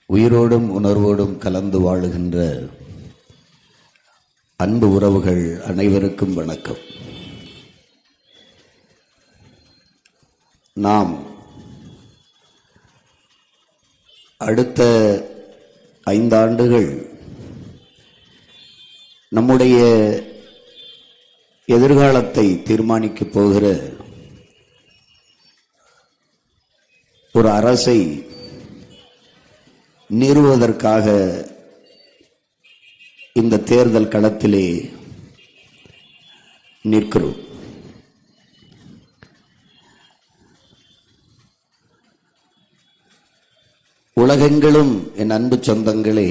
உயிரோடும் உணர்வோடும் கலந்து வாழுகின்ற அன்பு உறவுகள் அனைவருக்கும் வணக்கம். நாம் அடுத்த 5 ஆண்டுகள் நம்முடைய எதிர்காலத்தை தீர்மானிக்கப் போகிற ஒரு அரசை நிறுவுவதற்காக இந்த தேர்தல் களத்திலே நிற்கிறோம். உலகெங்கிலும் என் அன்பு சொந்தங்களே,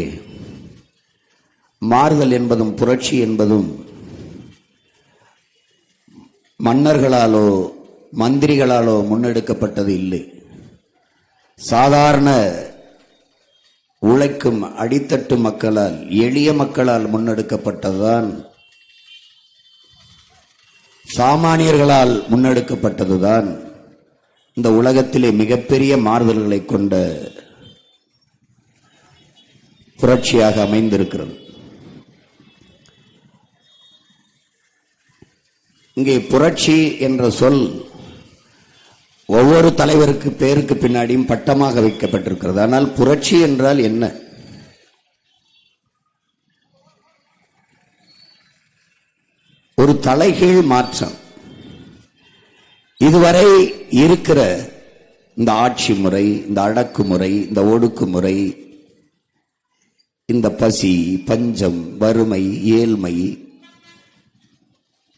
மாறுதல் என்பதும் புரட்சி என்பதும் மன்னர்களாலோ மந்திரிகளாலோ முன்னெடுக்கப்பட்டது இல்லை. சாதாரண உழைக்கும் அடித்தட்டு மக்களால், எளிய மக்களால் முன்னெடுக்கப்பட்டதுதான், சாமானியர்களால் முன்னெடுக்கப்பட்டதுதான் இந்த உலகத்திலே மிகப்பெரிய மாறுதல்களை கொண்ட புரட்சியாக அமைந்திருக்கிறது. இங்கே புரட்சி என்ற சொல் ஒவ்வொரு தலைவருக்கு பேருக்கு பின்னாடியும் பட்டமாக வைக்கப்பட்டிருக்கிறது. ஆனால் புரட்சி என்றால் என்ன? ஒரு தலைகீழ் மாற்றம். இதுவரை இருக்கிற இந்த ஆட்சி முறை, இந்த அடக்குமுறை, இந்த ஒடுக்குமுறை, இந்த பசி, பஞ்சம், வறுமை, ஏழ்மை,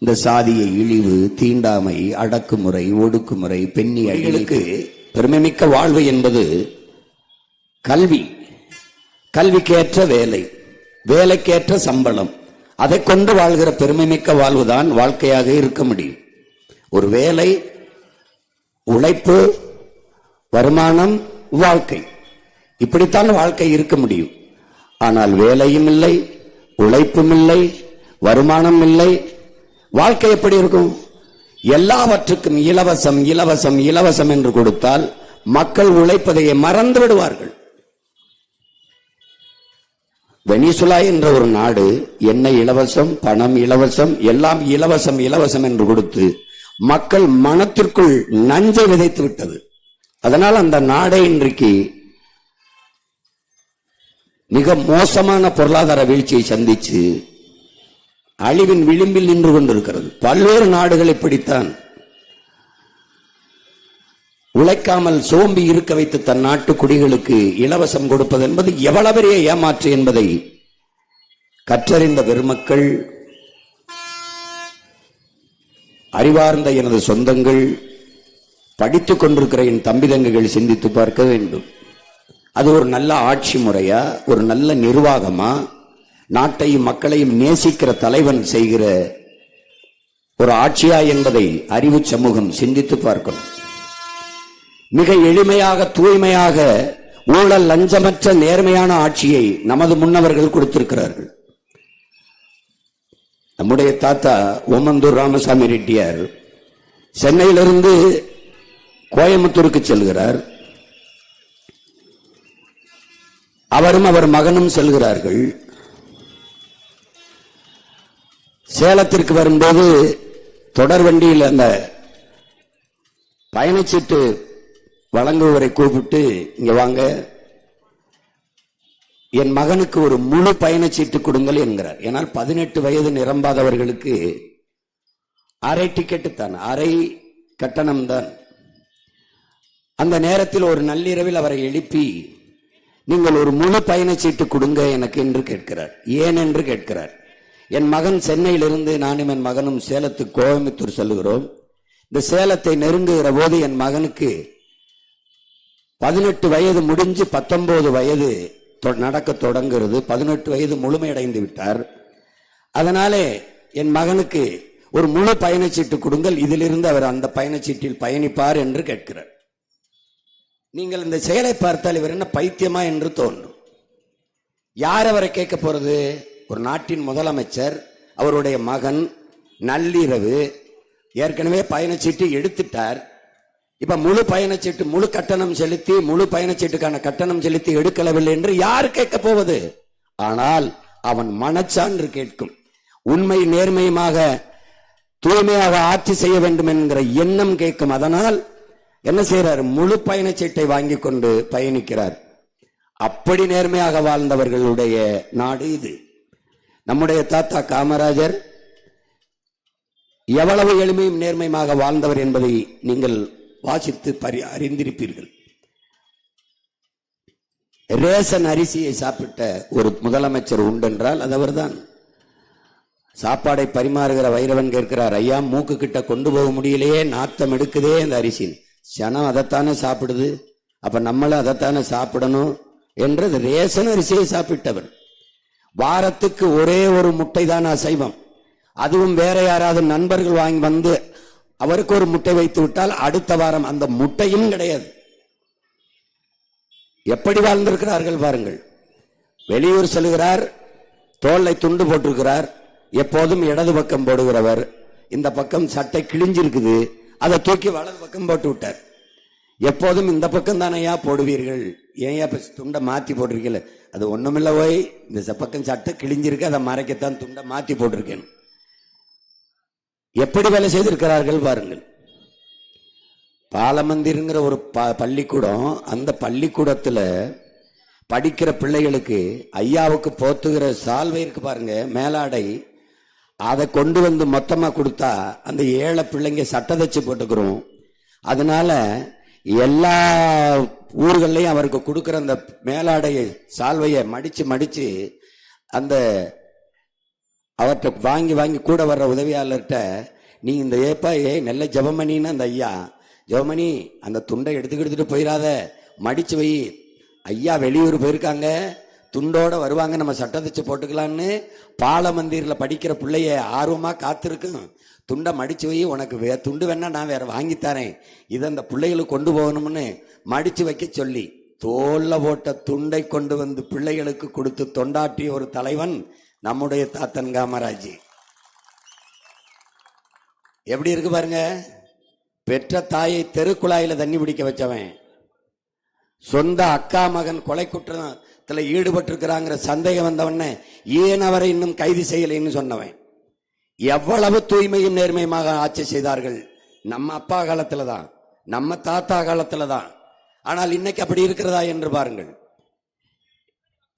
இந்த சாதிய இழிவு, தீண்டாமை, அடக்குமுறை, ஒடுக்குமுறை, பெண்ணியர்களுக்கு பெருமைமிக்க வாழ்வு என்பது கல்வி, கல்விக்கேற்ற வேலை, வேலைக்கேற்ற சம்பளம், அதை கொண்டு வாழ்கிற பெருமைமிக்க வாழ்வுதான் வாழ்க்கையாக இருக்க முடியும். ஒரு வேலை, உழைப்பு, வருமானம், வாழ்க்கை, இப்படித்தான் வாழ்க்கை இருக்க முடியும். ஆனால் வேலையும் இல்லை, உழைப்பும் இல்லை, வருமானம் இல்லை, வாழ்க்கை எப்படி இருக்கும்? எல்லாவற்றுக்கும் இலவசம் இலவசம் இலவசம் என்று கொடுத்தால் மக்கள் உழைப்பதையே மறந்து விடுவார்கள். வெனிசுலா என்ற ஒரு நாடு எண்ணெய் இலவசம், பணம் இலவசம், எல்லாம் இலவசம் இலவசம் என்று கொடுத்து மக்கள் மனத்திற்குள் நஞ்சை விதைத்து விட்டது. அதனால் அந்த நாடே இன்றைக்கு மிக மோசமான பொருளாதார வீழ்ச்சியை சந்திச்சு அழிவின் விளிம்பில் நின்று கொண்டிருக்கிறது. பல்வேறு நாடுகள் இப்படித்தான் உழைக்காமல் சோம்பி இருக்க வைத்து தன் நாட்டு குடிகளுக்கு இலவசம் கொடுப்பது என்பது எவ்வளவு பெரிய ஏமாற்று என்பதை கற்றறிந்த பெருமக்கள், அறிவார்ந்த எனது சொந்தங்கள், படித்துக் கொண்டிருக்கிற என் தம்பி தங்கைகள் சிந்தித்து பார்க்க வேண்டும். அது ஒரு நல்ல ஆட்சி முறையா, ஒரு நல்ல நிர்வாகமா, நாட்டையும் மக்களையும் நேசிக்கிற தலைவன் செய்கிற ஒரு ஆட்சியா என்பதை அறிவு சமூகம் சிந்தித்து பார்க்கணும். மிக எளிமையாக, தூய்மையாக, ஊழல் லஞ்சமற்ற நேர்மையான ஆட்சியை நமது முன்னவர்கள் கொடுத்திருக்கிறார்கள். நம்முடைய தாத்தா ஓமந்தூர் ராமசாமி ரெட்டியார் சென்னையிலிருந்து கோயம்புத்தூருக்கு செல்கிறார். அவரும் அவர் மகனும் செல்கிறார்கள். சேலத்திற்கு வரும்போது தொடர் வண்டியில் அந்த பயணச்சீட்டு வழங்குவரை கூப்பிட்டு, இங்க வாங்க, என் மகனுக்கு ஒரு முழு பயணச்சீட்டு கொடுங்கள் என்கிறார். ஏனால் 18 வயது நிரம்பாதவர்களுக்கு அரை டிக்கெட்டு தான், அரை கட்டணம் தான். அந்த நேரத்தில் ஒரு நள்ளிரவில் அவரை எழுப்பி, நீங்கள் ஒரு முழு பயணச்சீட்டு கொடுங்க எனக்கு என்று கேட்கிறார். ஏன் என்று கேட்கிறார். என் மகன் சென்னையிலிருந்து நானும் என் மகனும் சேலத்துக்கு கோயம்புத்தூர் செல்கிறோம். இந்த சேலத்தை நெருங்குகிற போது என் மகனுக்கு 18 வயது முடிஞ்சு 19 வயது நடக்க தொடங்குகிறது. 18 வயது முழுமையடைந்து விட்டார். அதனாலே என் மகனுக்கு ஒரு முழு பயணச்சீட்டு கொடுங்கள், இதிலிருந்து அவர் அந்த பயணச்சீட்டில் பயணிப்பார் என்று கேட்கிறார். நீங்கள் இந்த செயலை பார்த்தால் இவர் என்ன பைத்தியமா என்று தோன்றும். யார் அவரை கேட்க போறது? ஒரு நாட்டின் முதலமைச்சர், அவருடைய மகன், நள்ளிரவு, ஏற்கனவே பயணச்சீட்டு எடுத்துட்டார். இப்ப முழு பயணச்சீட்டு முழு கட்டணம் செலுத்தி முழு பயணச்சீட்டுக்கான கட்டணம் செலுத்தி எடுக்கவில்லை என்று யார் கேட்க போவது? ஆனால் அவன் மனச்சான்று கேட்கும். உண்மை நேர்மையுமாக தூய்மையாக ஆட்சி செய்ய வேண்டும் என்கிற எண்ணம் கேட்கும். அதனால் என்ன செய்யறார்? முழு பயணச்சீட்டை வாங்கி கொண்டு பயணிக்கிறார். அப்படி நேர்மையாக வாழ்ந்தவர்களுடைய நாடு இது. நம்முடைய தாத்தா காமராஜர் எவ்வளவு எளிமையும் நேர்மையாக வாழ்ந்தவர் என்பதை நீங்கள் வாசித்து அறிந்திருப்பீர்கள். ரேஷன் அரிசியை சாப்பிட்ட ஒரு முதலமைச்சர் உண்டென்றால் அது அவர்தான். சாப்பாடை பரிமாறுகிற வைரவன் கேட்கிறார், ஐயா மூக்கு கிட்ட கொண்டு போக முடியலையே, நாத்தம் எடுக்குதே அந்த அரிசி. சனம் அதைத்தானே சாப்பிடுது, அப்ப நம்மளும் அதைத்தானே சாப்பிடணும் என்று ரேஷன் அரிசியை சாப்பிட்டவர். வாரத்துக்கு ஒரே ஒரு முட்டை தான் அசைவம். அதுவும் வேற யாராவது நண்பர்கள் வாங்கி வந்து அவருக்கு ஒரு முட்டை வைத்து விட்டால் அடுத்த வாரம் அந்த முட்டையும் கிடையாது. எப்படி வாழ்ந்திருக்கிறார்கள் பாருங்கள். வெளியூர் செல்கிறார், தோலை துண்டு போட்டிருக்கிறார், எப்போதும் இடது பக்கம் போடுகிறவர். இந்த பக்கம் சட்டை கிழிஞ்சிருக்குது, அதை தூக்கி வலது பக்கம் போட்டு விட்டார். எப்போதும் இந்த பக்கம் தானையா போடுவீர்கள், ஏன் துண்டை மாத்தி போட்டிருக்கீங்க? அது ஒண்ணுமில்ல, போய் இந்த பக்கம் சட்டை கிழிஞ்சிருக்கு, அதை மறைக்கத்தான் துண்டை மாத்தி போட்டிருக்கேன். எப்படி வேலை செய்திருக்கிறார்கள் பாருங்கள். பாலமந்திருங்கிற ஒரு பள்ளிக்கூடம், அந்த பள்ளிக்கூடத்துல படிக்கிற பிள்ளைகளுக்கு ஐயாவுக்கு போத்துகிற சால்வை இருக்கு பாருங்க, மேலாடை, அதை கொண்டு வந்து மொத்தமா கொடுத்தா அந்த ஏழை பிள்ளைங்க சட்டை தச்சு போட்டுக்கிறோம். அதனால எல்லா ஊர்களையும் அவருக்கு கொடுக்கிற அந்த மேலாடையை சால்வையை மடிச்சு மடிச்சு அந்த அவர்கிட்ட வாங்கி வாங்கி கூட வர்ற உதவியாளர்கிட்ட, நீ இந்த ஏப்பா நல்ல ஜபமணின்னு அந்த ஐயா, ஜபமணி அந்த துண்டை எடுத்துக்கிட்டு போயிடாத, மடிச்சு வை, ஐயா வெளியூர் போயிருக்காங்க, துண்டோட வருவாங்க, நம்ம சட்டை தச்சு போட்டுக்கலான்னு பாலமந்திரில் படிக்கிற பிள்ளைய ஆர்வமா காத்திருக்கும். துண்டை மடிச்சு வை, உனக்கு துண்டு வேணா நான் வேற வாங்கித்தரேன், இதை அந்த பிள்ளைகளுக்கு கொண்டு போகணும்னு மடிச்சு வைக்க சொல்லி தோல்ல போட்ட துண்டை கொண்டு வந்து பிள்ளைகளுக்கு கொடுத்து தொண்டாற்றிய ஒரு தலைவன் நம்முடைய தாத்தன் காமராஜ். எப்படி இருக்கு பாருங்க. பெற்ற தாயை தெருக்குழாயில தண்ணி பிடிக்க வச்சவன், சொந்த அக்கா மகன் கொலை குற்றத்துல ஈடுபட்டிருக்கிறாங்கிற சந்தேகம் வந்தவன ஏன் அவரை இன்னும் கைது செய்யலைன்னு சொன்னவன். எவ்வளவு தூய்மையும் நேர்மையுமாக ஆட்சி செய்தார்கள் நம்ம அப்பா காலத்துலதான், நம்ம தாத்தா காலத்துலதான். ஆனால் இன்னைக்கு அப்படி இருக்கிறதா என்று பாருங்கள்.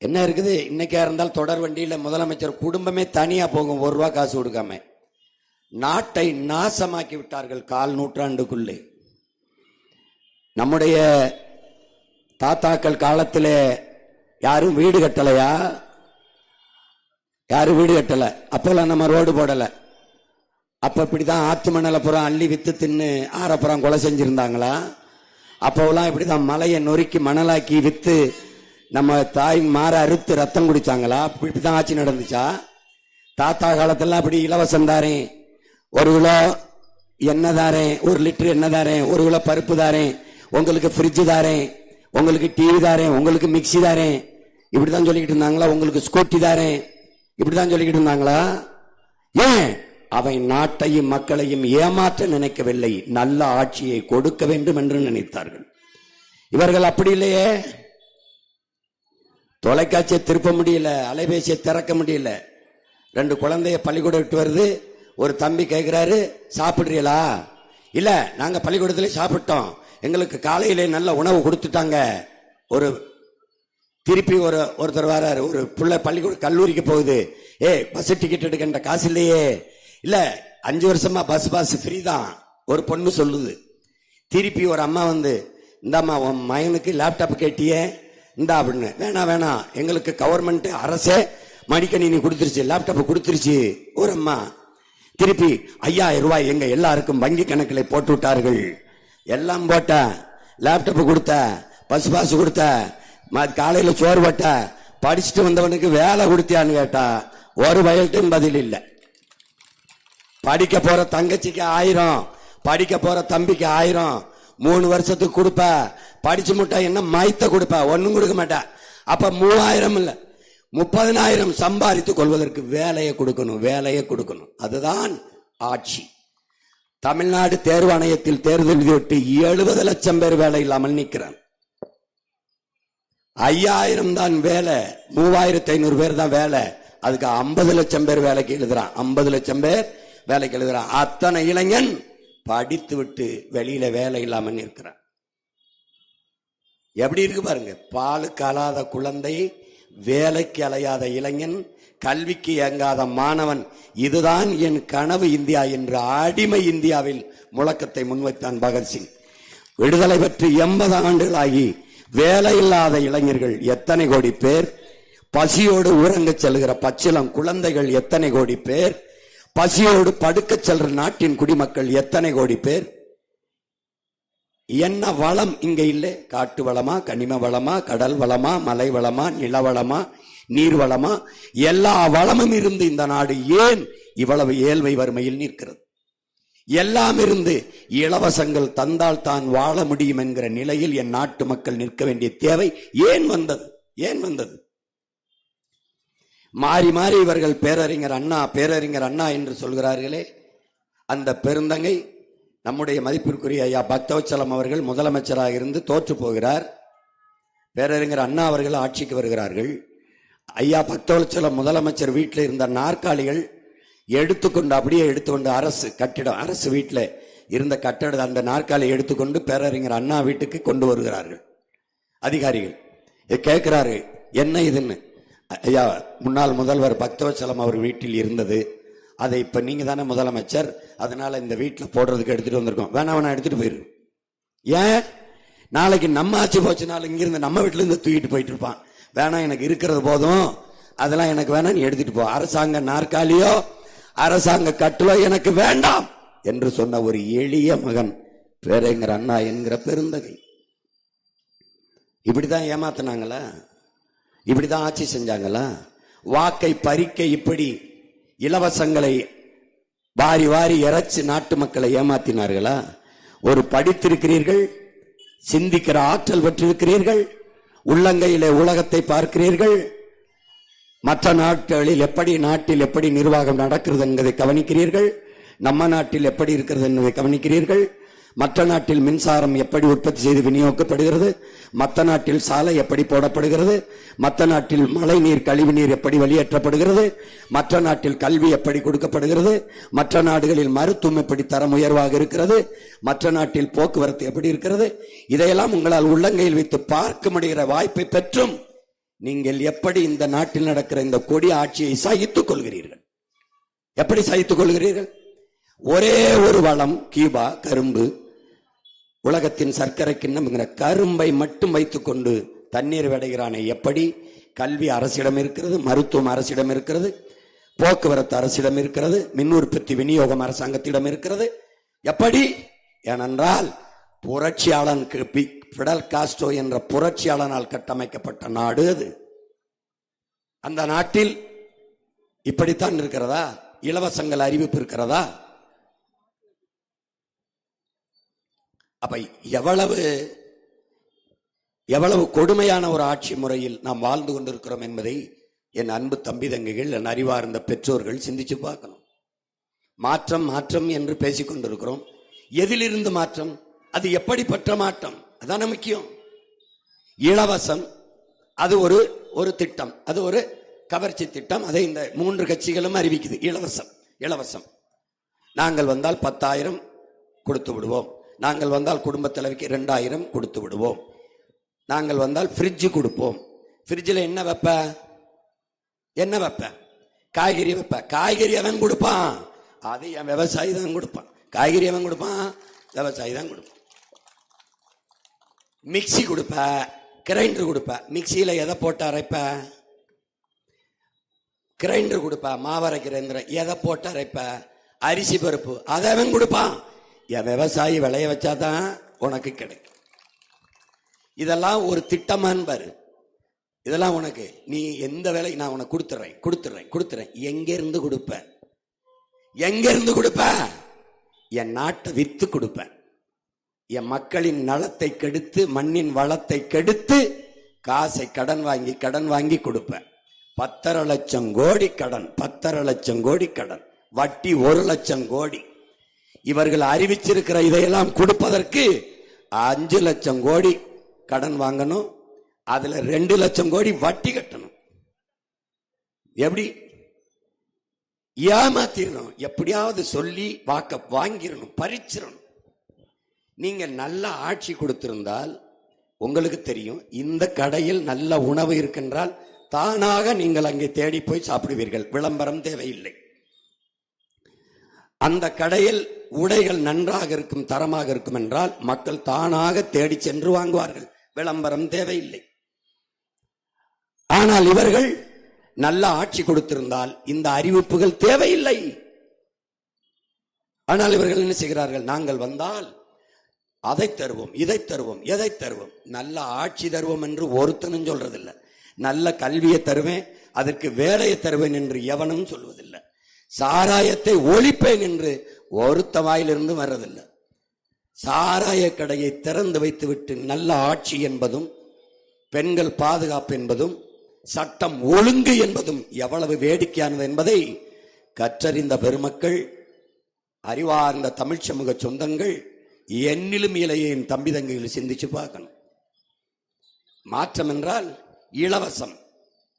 என்ன இருக்குது? இன்னைக்கா இருந்தால் தொடர் வண்டியில முதலமைச்சர் குடும்பமே தனியா போகும், ஒரு ரூபா காசு கொடுக்காம. நாட்டை நாசமாக்கி விட்டார்கள் கால் நூற்றாண்டுக்குள்ளே. நம்முடைய தாத்தாக்கள் காலத்திலே யாரும் வீடு கட்டலையா? யாரும் வீடு கட்டல. அப்பெல்லாம் நம்ம ரோடு போடல. அப்ப இப்படிதான் ஆத்து மணலை புறம் அள்ளி வித்து தின்னு ஆரப்புறம் கொலை செஞ்சிருந்தாங்களா? அப்பெல்லாம் இப்படிதான் மலையை நொறுக்கி மணலாக்கி வித்து நம்ம தாய் மாற அறுத்து ரத்தம் குடிச்சாங்களா? இப்படிதான் ஆட்சி நடந்துச்சா? தாத்தா காலத்துல அப்படி இலவசம் தாரேன், ஒரு கிலோ எண்ணெய் தாரேன், 1 லிட்டர் எண்ணெய் தாரேன், 1 கிலோ பருப்பு தாரேன், உங்களுக்கு ஃப்ரிட்ஜ் தாரேன், உங்களுக்கு டிவி தாரேன், உங்களுக்கு மிக்சி தாரேன், இப்படிதான் சொல்லிக்கிட்டு இருந்தாங்களா? உங்களுக்கு ஸ்கூட்டி தாரேன், இப்படிதான் சொல்லிக்கிட்டு இருந்தாங்களா? ஏன்? அவை நாட்டையும் மக்களையும் ஏமாற்ற நினைக்கவில்லை, நல்ல ஆட்சியை கொடுக்க வேண்டும் என்று நினைத்தார்கள். இவர்கள் அப்படி இல்லையே. தொலைக்காட்சியை திருப்ப முடியல, அலைபேசியை திறக்க முடியல. 2 குழந்தைய பள்ளிக்கூடம் விட்டு வருது, ஒரு தம்பி கேட்கிறாரு, சாப்பிடுறீங்களா? இல்ல, நாங்க பள்ளிக்கூடத்துல சாப்பிட்டோம், எங்களுக்கு காலையிலே நல்ல உணவு கொடுத்துட்டாங்க. ஒரு திருப்பி ஒருத்தர் வராரு, ஒரு பிள்ளை பள்ளிக்கூடம் கல்லூரிக்கு போகுது, பஸ் டிக்கெட் எடுக்கின்ற காசு இல்லையே. இல்ல, 5 வருஷமா பஸ் பாஸ் ஃப்ரீ தான், ஒரு பொண்ணு சொல்லுது. திருப்பி ஒரு அம்மா வந்து, இந்தாம்மா உன் மகனுக்கு லேப்டாப் கேட்டியே, இந்தா அப்படின்னு. வேணாம், எங்களுக்கு கவர்மெண்ட் அரசே மடிக்கணினி கொடுத்துருச்சு, லேப்டாப் கொடுத்துருச்சு. ஒரு அம்மா திருப்பி 5000 ரூபாய் எங்க எல்லாருக்கும் வங்கி கணக்கில் போட்டு விட்டார்கள். எல்லாம் போட்ட, லேப்டாப் கொடுத்த, பஸ் பாஸ் கொடுத்த, காலையில சோறு போட்ட, படிச்சுட்டு வந்தவனுக்கு வேலை கொடுத்தியான்னு கேட்டா ஒரு வயல்ட்டும் பதில் இல்லை. படிக்க போற தங்கச்சிக்கு 1000, படிக்க போற தம்பிக்கு 1000, 3 வருஷத்துக்கு கொடுப்ப, படிச்சு முட்டா என்ன மைத்த கொடுப்ப, ஒன்னும் கொடுக்க மாட்டா. அப்ப 3000 இல்ல 30,000 சம்பாதித்துக் கொள்வதற்கு வேலையை கொடுக்கணும். அதுதான் ஆட்சி. தமிழ்நாடு தேர்வு ஆணையத்தில் தேர்தல் விட்டு 70 லட்சம் பேர் வேலை இல்லாமல் நிற்கிறான். 5000 தான் வேலை, 3500 பேர் தான் வேலை. அதுக்கு 50 லட்சம் பேர் வேலைக்கு எழுதுறான். 50 லட்சம் பேர் வேலைக்கு எழுதுறான். அத்தனை இளைஞன் படித்து விட்டு வெளியில வேலை இல்லாமல் நிற்கிறான். எப்படி இருக்கு பாருங்க. பாலுக்கு அழாத குழந்தை, வேலைக்கு அலையாத இளைஞன், கல்விக்கு இயங்காத மாணவன், இதுதான் என் கனவு இந்தியா என்று அடிமை இந்தியாவில் முழக்கத்தை முன்வைத்தான் பகத்சிங். விடுதலை பெற்று 80 ஆண்டுகளாகி வேலை இல்லாத இளைஞர்கள் எத்தனை கோடி பேர், பசியோடு உறங்க செல்கிற பச்சிளம் குழந்தைகள் எத்தனை கோடி பேர், பசியோடு படுக்க செல்ற நாட்டின் குடிமக்கள் எத்தனை கோடி பேர். என்ன வளம் இங்க இல்லை? காட்டு வளமா, கனிம வளமா, கடல் வளமா, மலை வளமா, நிலவளமா, நீர் வளமா? எல்லா வளமும் இருந்து இந்த நாடு ஏன் இவ்வளவு ஏழ்மை வறுமையில் நிற்கிறது? எல்லாம் இருந்து இலவசங்கள் தந்தால் தான் வாழ முடியும் என்கிற நிலையில் என் நாட்டு மக்கள் நிற்க வேண்டிய தேவை ஏன் வந்தது? ஏன் வந்தது? மாறி மாறி இவர்கள் பேரறிஞர் அண்ணா பேரறிஞர் அண்ணா என்று சொல்கிறார்களே, அந்த பெருந்தங்கை நம்முடைய மதிப்பிற்குரிய ஐயா பக்தவச்சலம் அவர்கள் முதலமைச்சராக இருந்து தோற்று போகிறார். பேரறிஞர் அண்ணா அவர்கள் ஆட்சிக்கு வருகிறார்கள். ஐயா பக்தவச்சலம் முதலமைச்சர் வீட்டில் இருந்த நாற்காலிகள் எடுத்துக்கொண்டு அப்படியே எடுத்துக்கொண்டு அரசு வீட்டில் இருந்த கட்டட அந்த நாற்காலியை எடுத்துக்கொண்டு பேரறிஞர் அண்ணா வீட்டுக்கு கொண்டு வருகிறார்கள் அதிகாரிகள். கேட்கிறாரு, என்ன இதுன்னு. ஐயா, முன்னாள் முதல்வர் பக்தவச்சலம் அவர் வீட்டில் இருந்தது, அதை இப்ப நீங்க தானே முதலமைச்சர், அதனால இந்த வீட்டில் போடுறதுக்கு எடுத்துட்டு வந்திருக்கோம். வேணா எடுத்துட்டு போயிரு. ஏன்? நாளைக்கு நம்ம ஆட்சி போச்சுனாலும் இங்கிருந்து நம்ம வீட்டுல இருந்து தூக்கிட்டு போயிட்டு இருப்பான். வேணாம், எனக்கு இருக்கிறது போதும், அதெல்லாம் எனக்கு வேணாம், நீ எடுத்துட்டு போ. அரசாங்க நாற்காலியோ அரசாங்க கட்டளோ எனக்கு வேண்டாம் என்று சொன்ன ஒரு எளிய மகன் பேரறிஞர் அண்ணா என்கிற பெருந்தகை. இப்படிதான் ஏமாத்தினாங்களா? இப்படிதான் ஆட்சி செஞ்சாங்களா? வாக்கை பறிக்க இப்படி இலவசங்களை வாரி வாரி இறைச்சி நாட்டு மக்களை ஏமாத்தினார்களா? ஒரு படித்திருக்கிறீர்கள், சிந்திக்கிற ஆற்றல் பெற்றிருக்கிறீர்கள், உள்ளங்கையிலே உலகத்தை பார்க்கிறீர்கள், மற்ற நாட்டில் எப்படி நிர்வாகம் நடக்கிறது என்பதை கவனிக்கிறீர்கள், நம்ம நாட்டில் எப்படி இருக்கிறது என்பதை கவனிக்கிறீர்கள், மற்ற நாட்டில் மின்சாரம் எப்படி உற்பத்தி செய்து விநியோகிக்கப்படுகிறது, மற்ற நாட்டில் சாலை எப்படி போடப்படுகிறது, மற்ற நாட்டில் மழை நீர் கழிவு நீர் எப்படி வெளியேற்றப்படுகிறது, மற்ற நாட்டில் கல்வி எப்படி கொடுக்கப்படுகிறது, மற்ற நாடுகளில் மருத்துவம் எப்படி தரம் உயர்வாக இருக்கிறது, மற்ற நாட்டில் போக்குவரத்து எப்படி இருக்கிறது, இதையெல்லாம் உங்களால் உள்ளங்கையில் வைத்து பார்க்க முடிகிற வாய்ப்பை பெற்றும் நீங்கள் எப்படி இந்த நாட்டில் நடக்கிற இந்த கொடிய ஆட்சியை சகித்துக் கொள்கிறீர்கள்? எப்படி சகித்துக் கொள்கிறீர்கள்? ஒரே ஒரு வளம் கியூபா, கரும்பு. உலகத்தின் சர்க்கரை கிண்ணம் கரும்பை மட்டும் வைத்துக் கொண்டு தண்ணீர் விடைகிறானே எப்படி? கல்வி அரசிடம் இருக்கிறது, மருத்துவம் அரசிடம் இருக்கிறது, போக்குவரத்து அரசிடம் இருக்கிறது, மின் உற்பத்தி விநியோகம் அரசாங்கத்திடம் இருக்கிறது. எப்படி? ஏனென்றால் புரட்சியாளன் பிடல் காஸ்ட்ரோ என்ற புரட்சியாளனால் கட்டமைக்கப்பட்ட நாடு அது. அந்த நாட்டில் இப்படித்தான் இருக்கிறதா? இலவசங்கள் அறிவிப்பு இருக்கிறதா? அப்ப எவ்வளவு கொடுமையான ஒரு ஆட்சி முறையில் நாம் வாழ்ந்து கொண்டிருக்கிறோம் என்பதை என் அன்பு தம்பி தங்கைகள், என் அறிவார்ந்த பெற்றோர்கள் சிந்திச்சு பார்க்கணும். மாற்றம் மாற்றம் என்று பேசிக் கொண்டிருக்கிறோம். எதிலிருந்து மாற்றம்? அது எப்படிப்பட்ட மாற்றம்? அதான முக்கியம். இலவசம் அது ஒரு திட்டம், அது ஒரு கவர்ச்சி திட்டம். அதை இந்த 3 கட்சிகளும் அறிவிக்குது. இலவசம். நாங்கள் வந்தால் 10,000 கொடுத்து விடுவோம், நாங்கள் வந்தால் குடும்ப தலைவிக்கு 2,000 கொடுத்து விடுவோம், நாங்கள் வந்தால் ஃப்ரிட்ஜ் கொடுப்போம். ஃப்ரிட்ஜில் என்ன வைப்ப? காய்கறி வைப்ப. காய்கறி அவன் கொடுப்பான், அது என் விவசாயி தான் கொடுப்பான். காய்கறி அவன் கொடுப்பான், விவசாயி தான் கொடுப்பான். மிக்சி கொடுப்ப, கிரைண்டர் கொடுப்ப. மிக்சியில எதை போட்டு அரைப்ப? கிரைண்டர் கொடுப்ப, மாவரைக்கிற எதை போட்டு அரைப்ப? அரிசி பருப்பு, அதை அவன் கொடுப்பான். என் விவசாயி விளைய வச்சாதான் உனக்கு கிடைக்கும். இதெல்லாம் ஒரு திட்டமான் பாரு. இதெல்லாம் உனக்கு நீ எந்த வேலை நான் உனக்கு கொடுத்துறேன். எங்க இருந்து கொடுப்ப? என் நாட்டை வித்து கொடுப்பேன். என் மக்களின் நலத்தை கெடுத்து, மண்ணின் வளத்தை கெடுத்து, காசை கடன் வாங்கி கொடுப்பேன். 10,5 லட்சம் கோடி கடன், 10,5 லட்சம் கோடி கடன், வட்டி 1 லட்சம் கோடி. இவர்கள் அறிவிச்சிருக்கிற இதையெல்லாம் கொடுப்பதற்கு 5 லட்சம் கோடி கடன் வாங்கணும், அதுல 2 லட்சம் கோடி வட்டி கட்டணும். எப்படி ஏமாத்திரணும், எப்படியாவது சொல்லி வாக்க வாங்கிடணும், பறிச்சிடணும். நீங்க நல்ல ஆட்சி கொடுத்திருந்தால் உங்களுக்கு தெரியும், இந்த கடையில் நல்ல உணவு இருக்கின்றால் தானாக நீங்கள் அங்கே தேடி போய் சாப்பிடுவீர்கள், விளம்பரம் தேவையில்லை. அந்த கடையில் உடைகள் நன்றாக இருக்கும், தரமாக இருக்கும் என்றால் மக்கள் தானாக தேடி சென்று வாங்குவார்கள், விளம்பரம் தேவையில்லை. ஆனால் இவர்கள் நல்ல ஆட்சி கொடுத்திருந்தால் இந்த அறிவிப்புகள் தேவையில்லை. ஆனால் இவர்கள் என்ன செய்கிறார்கள், நாங்கள் வந்தால் அதை தருவோம், இதை தருவோம், எதை தருவோம். நல்ல ஆட்சி தருவோம் என்று ஒருத்தனும் சொல்றதில்லை. நல்ல கல்வியை தருவேன், அதற்கு வேலையை தருவேன் என்று எவனும் சொல்வதில்லை. சாராயத்தை ஒழிப்பேன் என்று ஒருத்த வாயிலிருந்து வர்றதில்லை. சாராய கடையை திறந்து வைத்துவிட்டு நல்ல ஆட்சி என்பதும் பெண்கள் பாதுகாப்பு என்பதும் சட்டம் ஒழுங்கு என்பதும் எவ்வளவு வேடிக்கையானது என்பதை கற்றறிந்த பெருமக்கள், அறிவார்ந்த தமிழ் சமூக சொந்தங்கள் என்னிலும் இளையின் தம்பி தங்கைகள் சிந்திச்சு பார்க்கணும். மாற்றம் என்றால் இலவசம்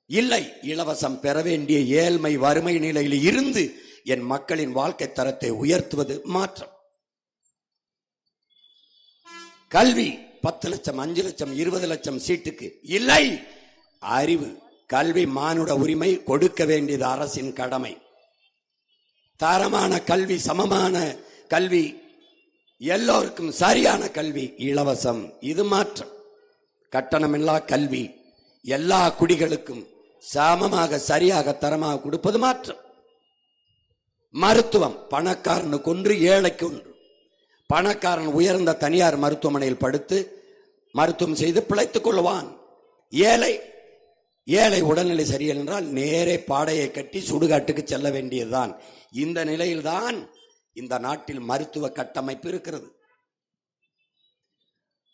இல்லை, இலவசம் பெற வேண்டிய ஏழ்மை வறுமை நிலையில் இருந்து என் மக்களின் வாழ்க்கை தரத்தை உயர்த்துவது மாற்றம். கல்வி 10 லட்சம் 5 லட்சம் 20 லட்சம் சீட்டுக்கு இல்லை. அறிவு கல்வி மானுட உரிமை, கொடுக்க வேண்டியது அரசின் கடமை. தரமான கல்வி, சமமான கல்வி, எல்லோருக்கும் சரியான கல்வி, இலவசம். இது மாற்றம். கட்டணமில்லா கல்வி எல்லா குடிகளுக்கும் சமமாக சரியாக தரமாக கொடுப்பது மாற்றம். மருத்துவம் பணக்காரனுக்கு ஒன்று, ஏழைக்கு ஒன்று. பணக்காரன் உயர்ந்த தனியார் மருத்துவமனையில் படுத்து மருத்துவம் செய்து பிழைத்துக் கொள்வான். ஏழை உடல்நிலை சரியில்லை என்றால் நேரே பாடையை கட்டி சுடுகாட்டுக்கு செல்ல வேண்டியதுதான். இந்த நிலையில்தான் இந்த நாட்டில் மருத்துவ கட்டமைப்பு இருக்கிறது.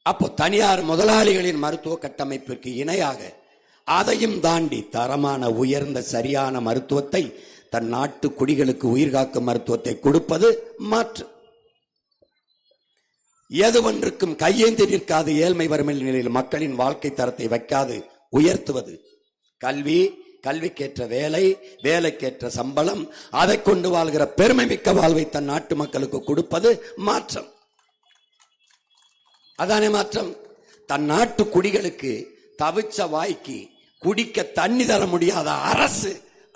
அப்போ தனியார் முதலாளிகளின் மருத்துவ கட்டமைப்பிற்கு இணையாக அதையும் தாண்டி தரமான உயர்ந்த சரியான மருத்துவத்தை, தன் நாட்டு குடிகளுக்கு உயிர்காக்கும் மருத்துவத்தை கொடுப்பது மாற்று. எது ஒன்றுக்கும் கையேந்தி நிற்காது, ஏழ்மை வறுமை நிலையில் மக்களின் வாழ்க்கை தரத்தை வைக்காது உயர்த்துவது. கல்வி, கல்விக்கேற்ற வேலை, வேலைக்கேற்ற சம்பளம், அதை கொண்டு வாழ்கிற பெருமை மிக்க வாழ்வை தன் நாட்டு மக்களுக்கு கொடுப்பது மாற்றம். அதானே மாற்றம். தன் நாட்டு குடிகளுக்கு தவிச்ச வாய்க்கு குடிக்க தண்ணி தர முடியாத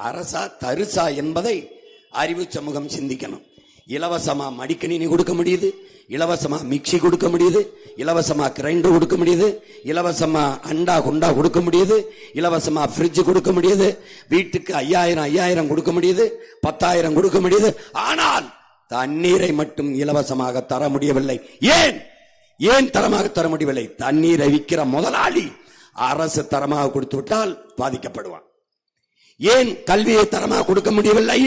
அரசா தரிசா என்பதை அறிவு சமூகம் சிந்திக்கணும். இலவசமா மடிக்கணினி கொடுக்க முடியுது, இலவசமா மிக்சி கொடுக்க முடியுது, இலவசமா கிரைண்டர் கொடுக்க முடியுது, இலவசமா அண்டா குண்டா கொடுக்க முடியுது, இலவசமா ஃப்ரிட்ஜ் கொடுக்க முடியுது, வீட்டுக்கு 5000 கொடுக்க முடியுது, 10,000 கொடுக்க முடியுது. ஆனால் தண்ணீரை மட்டும் இலவசமாக தர முடியவில்லை. ஏன் தரமாக தர முடியவில்லை? தண்ணீரை விற்கிற முதலாளி அரசு தரமாக கொடுத்து விட்டால் பாதிக்கப்படுவான். ஏன் கல்வியை தரமாக கொடுக்க முடியவில்லை?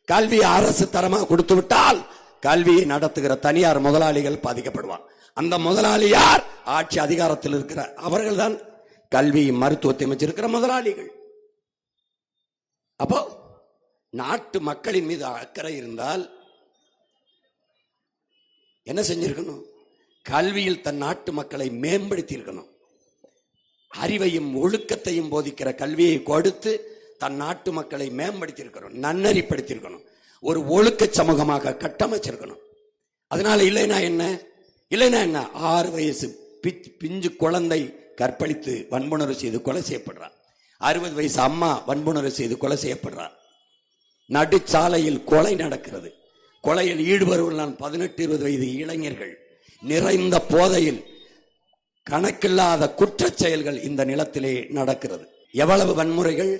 கல்வி அரசு தரமாக கொடுத்து விட்டால் கல்வியை நடத்துகிற தனியார் முதலாளிகள் பாதிக்கப்படுவான். அந்த முதலாளி யார்? ஆட்சி அதிகாரத்தில் இருக்கிற அவர்கள் தான் கல்வி மருத்துவத்தை வச்சிருக்கிற முதலாளிகள். அப்போ நாட்டு மக்களின் மீது அக்கறை இருந்தால் என்ன செஞ்சிருக்கணும்? கல்வியில் தன் நாட்டு மக்களை மேம்படுத்தி இருக்கணும். அறிவையும் ஒழுக்கத்தையும் போதிக்கிற கல்வியை கொடுத்து தன் நாட்டு மக்களை மேம்படுத்தி இருக்கணும், நன்னறிப்படுத்தி இருக்கணும், ஒரு ஒழுக்க சமூகமாக கட்டமைச்சிருக்கணும். அதனால இல்லைன்னா என்ன 6 வயசு பிஞ்சு குழந்தை கற்பழித்து வன்புணர்வு செய்து கொலை செய்யப்படுறார். 60 வயசு அம்மா வன்புணர்வு செய்து கொலை செய்யப்படுறார். நடுச்சாலையில் கொலை நடக்கிறது. கொலையில் ஈடுபடுவர்கள் 18-20 வயது இளைஞர்கள். நிறைந்த போதையில் கணக்கில்லாத குற்றச் செயல்கள் இந்த நிலத்திலே நடக்கிறது. எவ்வளவு வன்முறைகள்,